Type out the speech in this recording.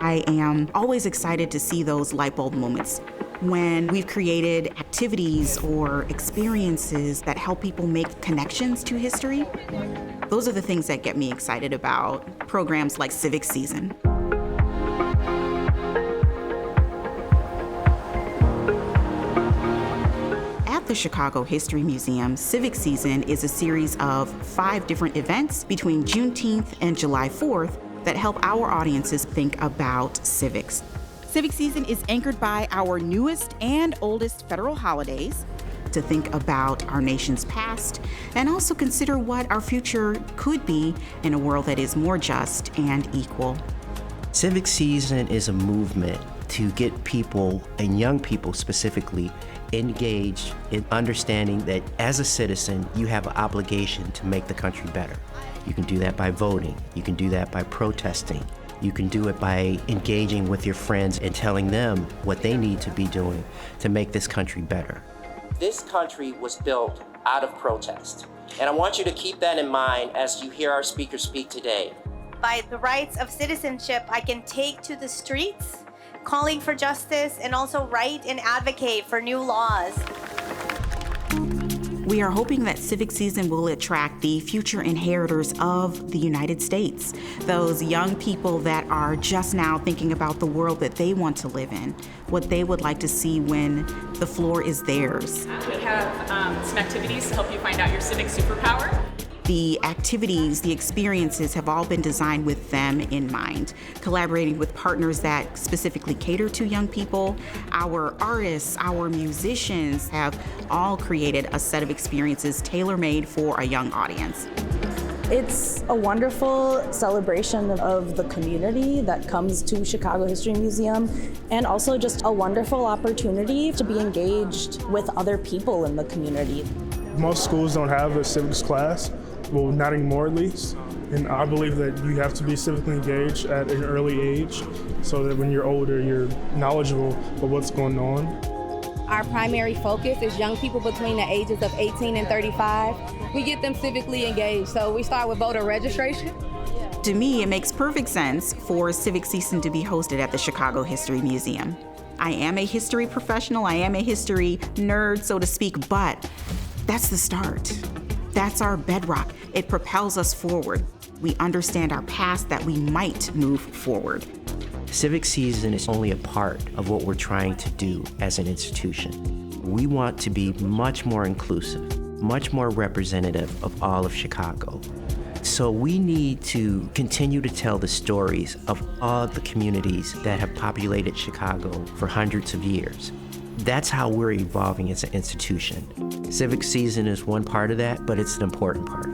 I am always excited to see those light bulb moments when we've created activities or experiences that help people make connections to history. Those are the things that get me excited about programs like Civic Season. At the Chicago History Museum, Civic Season is a series of 5 different events between Juneteenth and July 4th that help our audiences think about civics. Civic Season is anchored by our newest and oldest federal holidays to think about our nation's past and also consider what our future could be in a world that is more just and equal. Civic Season is a movement to get people, and young people specifically, engaged in understanding that as a citizen, you have an obligation to make the country better. You can do that by voting. You can do that by protesting. You can do it by engaging with your friends and telling them what they need to be doing to make this country better. This country was built out of protest. And I want you to keep that in mind as you hear our speaker speak today. By the rights of citizenship, I can take to the streets, calling for justice and also write and advocate for new laws. We are hoping that Civic Season will attract the future inheritors of the United States, those young people that are just now thinking about the world that they want to live in, what they would like to see when the floor is theirs. We have some activities to help you find out your civic superpower. The activities, the experiences have all been designed with them in mind, collaborating with partners that specifically cater to young people. Our artists, our musicians have all created a set of experiences tailor-made for a young audience. It's a wonderful celebration of the community that comes to Chicago History Museum, and also just a wonderful opportunity to be engaged with other people in the community. Most schools don't have a civics class. Well, not anymore at least. And I believe that you have to be civically engaged at an early age so that when you're older, you're knowledgeable of what's going on. Our primary focus is young people between the ages of 18 and 35. We get them civically engaged, so we start with voter registration. To me, it makes perfect sense for Civic Season to be hosted at the Chicago History Museum. I am a history professional, I am a history nerd, so to speak, but that's the start. That's our bedrock. It propels us forward. We understand our past that we might move forward. Civic Season is only a part of what we're trying to do as an institution. We want to be much more inclusive, much more representative of all of Chicago. So we need to continue to tell the stories of all the communities that have populated Chicago for hundreds of years. That's how we're evolving as an institution. Civic Season is one part of that, but it's an important part.